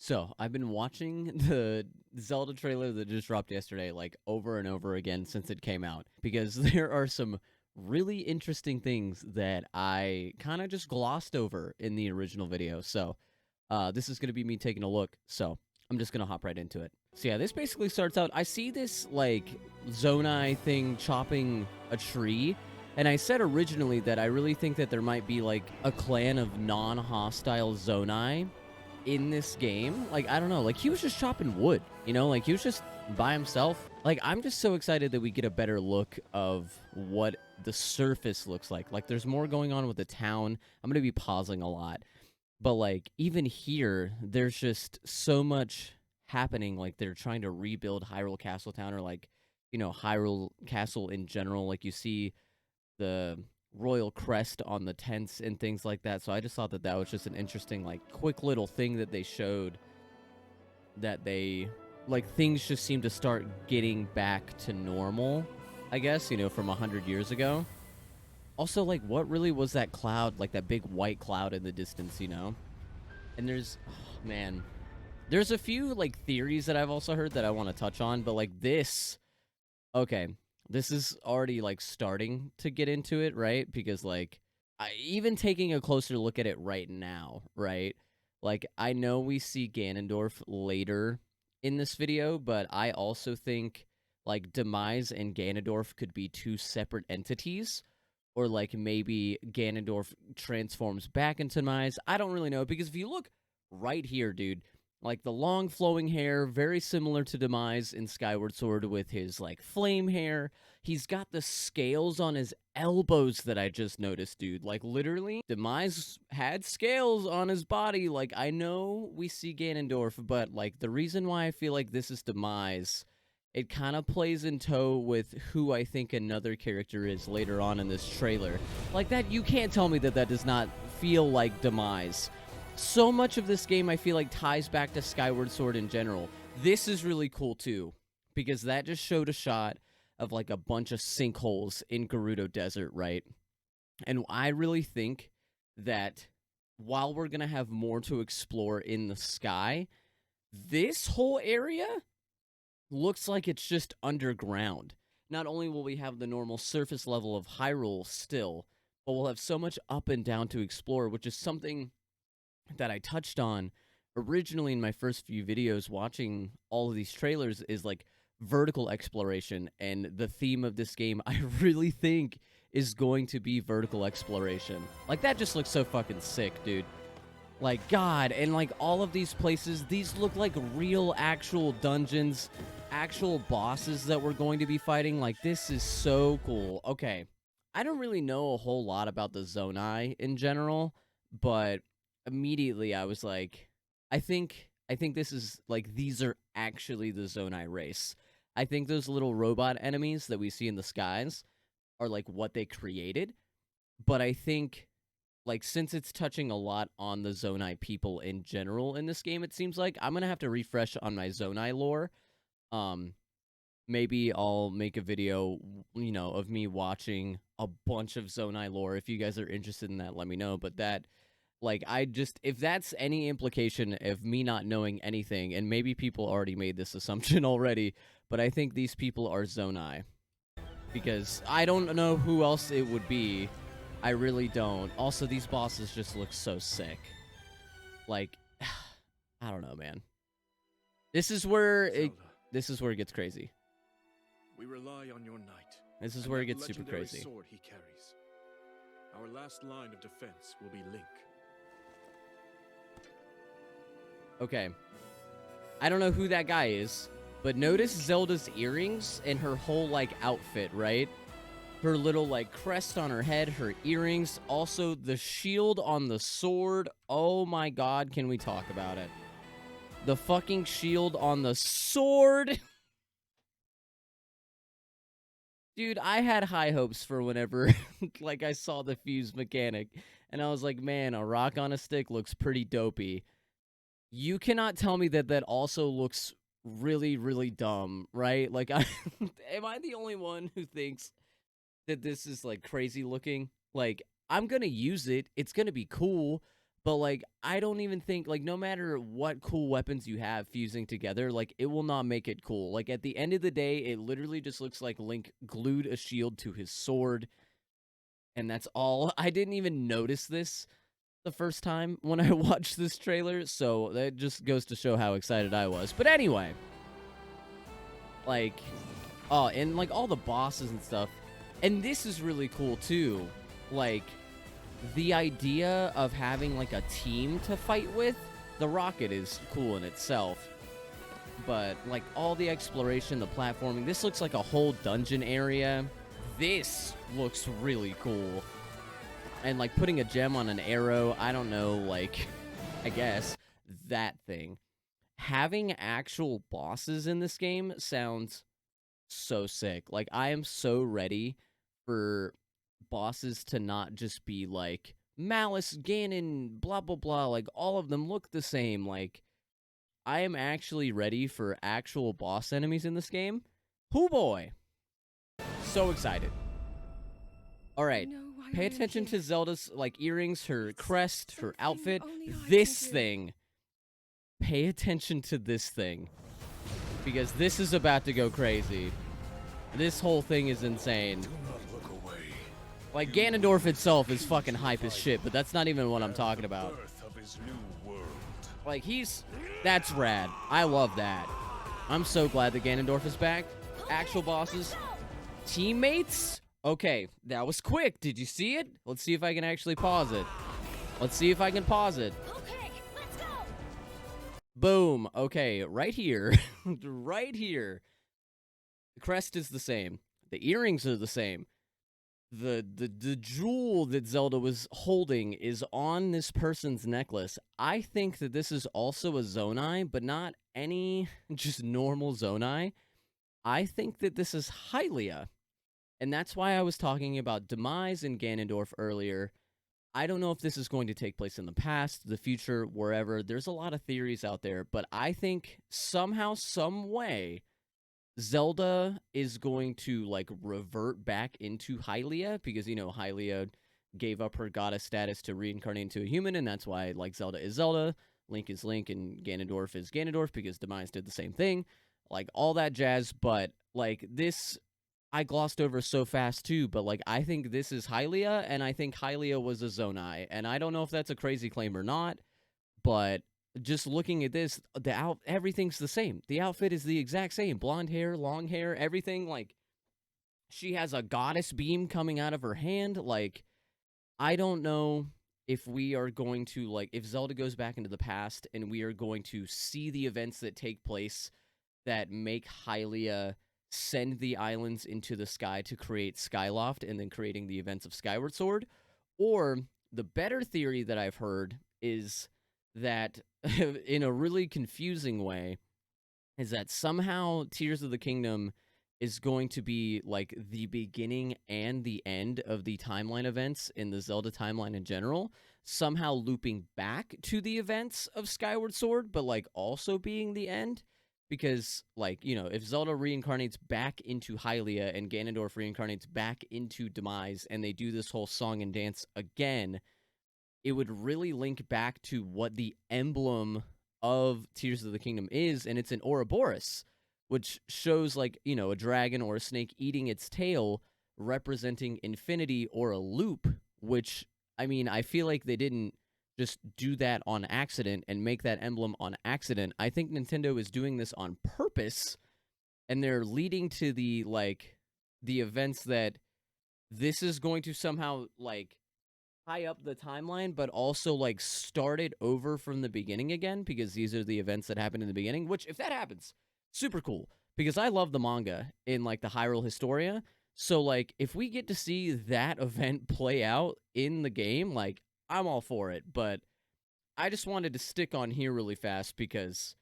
So, I've been watching the Zelda trailer that just dropped yesterday, like, over and over again since it came out, because there are some really interesting things that I kind of just glossed over in the original video. So, this is going to be me taking a look. So, I'm just going to hop right into it. So, yeah, this basically starts out. I see this, like, Zonai thing chopping a tree. And I said originally that I really think that there might be, like, a clan of non hostile Zonai in this game. Like, I don't know, like, he was just chopping wood, you know, like, he was just by himself. Like, I'm just so excited that we get a better look of what the surface looks like. Like, there's more going on with the town. I'm gonna be pausing a lot, but like, even here, there's just so much happening. Like, they're trying to rebuild Hyrule Castle Town, or like, you know, Hyrule Castle in general. Like, you see the royal crest on the tents and things like that. So I just thought that that was just an interesting, like, quick little thing that they showed, that they, like, things just seem to start getting back to normal, I guess, you know, from 100 years ago. Also, like, what really was that cloud, like that big white cloud in the distance, you know? And there's, oh, man, there's a few, like, theories that I've also heard that I want to touch on, but like this, okay, this is already, like, starting to get into it, right? Because, like, even taking a closer look at it right now, right? Like, I know we see Ganondorf later in this video, but I also think, like, Demise and Ganondorf could be two separate entities, or, like, maybe Ganondorf transforms back into Demise. I don't really know, because if you look right here, dude, like, the long flowing hair, very similar to Demise in Skyward Sword with his, like, flame hair. He's got the scales on his elbows that I just noticed, dude. Like, literally, Demise had scales on his body. Like, I know we see Ganondorf, but, like, the reason why I feel like this is Demise, it kind of plays in tow with who I think another character is later on in this trailer. Like, that, you can't tell me that that does not feel like Demise. So much of this game, I feel like, ties back to Skyward Sword in general. This is really cool, too, because that just showed a shot of, like, a bunch of sinkholes in Gerudo Desert, right? And I really think that while we're going to have more to explore in the sky, this whole area looks like it's just underground. Not only will we have the normal surface level of Hyrule still, but we'll have so much up and down to explore, which is something that I touched on originally in my first few videos watching all of these trailers, is like vertical exploration. And the theme of this game, I really think, is going to be vertical exploration. Like, that just looks so fucking sick, dude. Like, God, and like all of these places, these look like real actual dungeons, actual bosses that we're going to be fighting. Like, this is so cool. Okay, I don't really know a whole lot about the Zonai in general, but immediately I was like, I think this is, like, these are actually the Zonai race. I think those little robot enemies that we see in the skies are like what they created, but I think, like, since it's touching a lot on the Zonai people in general in this game, it seems like I'm gonna have to refresh on my Zonai lore. Um, Maybe I'll make a video, you know, of me watching a bunch of Zonai lore. If you guys are interested in that, let me know. But that, like, I just, if that's any implication of me not knowing anything, and maybe people already made this assumption already, but I think these people are Zonai, because I don't know who else it would be. I really don't. Also, these bosses just look so sick. Like, I don't know, man. This is where it, Zelda, this is where it gets crazy. we rely on your knight. This is and where it that gets super legendary crazy. sword he carries. Our last line of defense will be Link. Okay. I don't know who that guy is, but notice Zelda's earrings and her whole, like, outfit, right? Her little, like, crest on her head, her earrings, also the shield on the sword. Oh my God, can we talk about it? The fucking shield on the sword. Dude, I had high hopes for whenever, like, I saw the fuse mechanic, and I was like, man, a rock on a stick looks pretty dopey. You cannot tell me that that also looks really, really dumb, right? Like, am I the only one who thinks that this is, like, crazy looking? Like, I'm gonna use it. It's gonna be cool, But, like, I don't even think, like, no matter what cool weapons you have fusing together, like, it will not make it cool. Like, at the end of the day, it literally just looks like Link glued a shield to his sword, and that's all. I didn't even notice this the first time when I watched this trailer, so that just goes to show how excited I was. But anyway, like, oh, and, like, all the bosses and stuff, and this is really cool, too. Like, the idea of having, like, a team to fight with, the rocket is cool in itself. But, like, all the exploration, the platforming, this looks like a whole dungeon area. This looks really cool. And, like, putting a gem on an arrow, I don't know, like, I guess, that thing. Having actual bosses in this game sounds so sick. Like, I am so ready for bosses to not just be like Malice, Ganon, blah blah blah, like all of them look the same. Like, I am actually ready for actual boss enemies in this game. Hoo boy. So excited. All right. Pay attention to Zelda's like earrings, her crest, her outfit. This thing. Pay attention to this thing. Because this is about to go crazy. This whole thing is insane. Like, Ganondorf itself is fucking hype as shit, but that's not even what I'm talking about. Like, that's rad. I love that. I'm so glad that Ganondorf is back. Actual bosses. Teammates? Okay, that was quick. Did you see it? Let's see if I can actually pause it. Let's see if I can pause it. Okay, let's go. Boom. Okay, right here. Right here. The crest is the same. The earrings are the same. The jewel that Zelda was holding is on this person's necklace. I think that this is also a Zonai, but not any just normal Zonai. I think that this is Hylia. And that's why I was talking about Demise and Ganondorf earlier. I don't know if this is going to take place in the past, the future, wherever. There's a lot of theories out there, but I think somehow, some way, Zelda is going to, like, revert back into Hylia, because, you know, Hylia gave up her goddess status to reincarnate into a human, and that's why, like, Zelda is Zelda, Link is Link, and Ganondorf is Ganondorf, because Demise did the same thing. Like, all that jazz, but, like, this, I glossed over so fast, too, but, like, I think this is Hylia, and I think Hylia was a Zonai, and I don't know if that's a crazy claim or not, but just looking at this, everything's the same. The outfit is the exact same. Blonde hair, long hair, everything. Like, she has a goddess beam coming out of her hand. Like, I don't know if we are going to, like, if Zelda goes back into the past and we are going to see the events that take place that make Hylia send the islands into the sky to create Skyloft and then creating the events of Skyward Sword. Or the better theory that I've heard is that in a really confusing way is that somehow Tears of the Kingdom is going to be like the beginning and the end of the timeline events in the Zelda timeline in general, somehow looping back to the events of Skyward Sword, but like also being the end. Because, like, you know, if Zelda reincarnates back into Hylia and Ganondorf reincarnates back into Demise and they do this whole song and dance again, it would really link back to what the emblem of Tears of the Kingdom is, and it's an Ouroboros, which shows, like, you know, a dragon or a snake eating its tail, representing infinity, or a loop, which, I mean, I feel like they didn't just do that on accident and make that emblem on accident. I think Nintendo is doing this on purpose, and they're leading to the, like, the events that this is going to somehow, like, tie up the timeline, but also, like, start it over from the beginning again, because these are the events that happened in the beginning, which, if that happens, super cool, because I love the manga in, like, the Hyrule Historia, so, like, if we get to see that event play out in the game, like, I'm all for it, but I just wanted to stick on here really fast, because,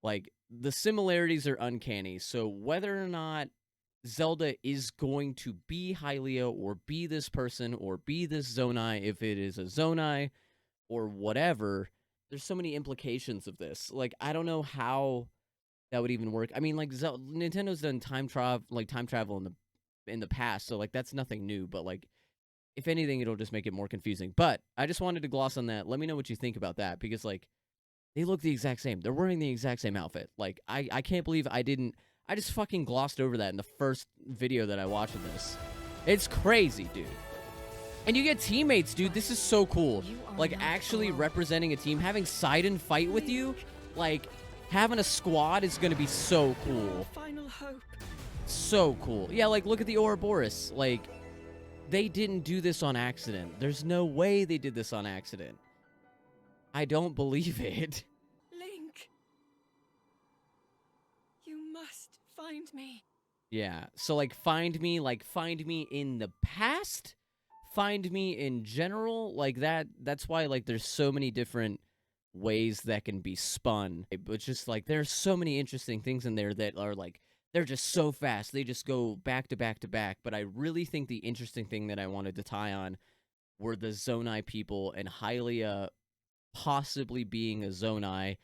like, the similarities are uncanny, so whether or not Zelda is going to be Hylia or be this person or be this Zonai, if it is a Zonai or whatever, there's so many implications of this. Like, I don't know how that would even work. I mean, like, Nintendo's done time travel in the past, so, like, that's nothing new, but, like, if anything, it'll just make it more confusing. But I just wanted to gloss on that. Let me know what you think about that because, like, they look the exact same. They're wearing the exact same outfit. Like, I can't believe I just fucking glossed over that in the first video that I watched of this. It's crazy, dude. And you get teammates, dude. This is so cool. Like, actually representing a team, having Sidon fight with you, like, having a squad is gonna be so cool. Final hope. So cool. Yeah, like, look at the Ouroboros. Like, they didn't do this on accident. There's no way they did this on accident. I don't believe it. Link. You must find me. Yeah, so, like, find me in the past? Find me in general? Like, that's why, like, there's so many different ways that can be spun. But just, like, there's so many interesting things in there that are, like, they're just so fast. They just go back to back to back. But I really think the interesting thing that I wanted to tie on were the Zonai people and Hylia possibly being a Zonai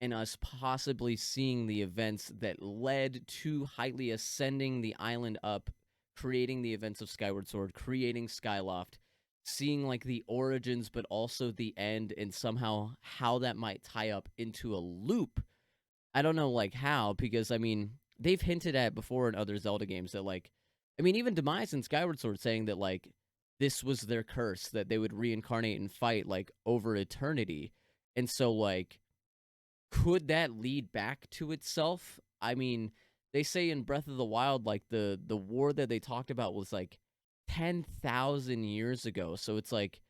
and us possibly seeing the events that led to Hylia sending the island up, creating the events of Skyward Sword, creating Skyloft, seeing, like, the origins but also the end, and somehow how that might tie up into a loop. I don't know, like, how, because, I mean, they've hinted at before in other Zelda games that, like, I mean, even Demise in Skyward Sword saying that, like, this was their curse, that they would reincarnate and fight, like, over eternity. And so, like, could that lead back to itself? I mean, they say in Breath of the Wild, like, the war that they talked about was, like, 10,000 years ago. So it's like,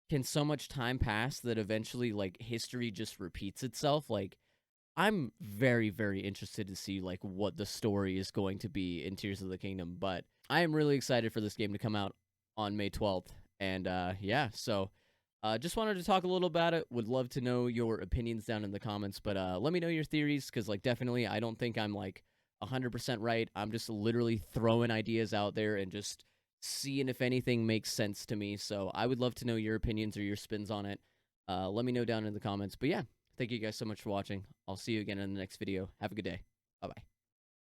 can so much time pass that eventually, like, history just repeats itself? Like, I'm very, very interested to see, like, what the story is going to be in Tears of the Kingdom. But I am really excited for this game to come out on May 12th. And, yeah, so just wanted to talk a little about it. Would love to know your opinions down in the comments. But let me know your theories, because, like, definitely I don't think I'm, like, 100% right. I'm just literally throwing ideas out there and just seeing if anything makes sense to me. So I would love to know your opinions or your spins on it. Let me know down in the comments. But yeah, thank you guys so much for watching. I'll see you again in the next video. Have a good day. Bye-bye.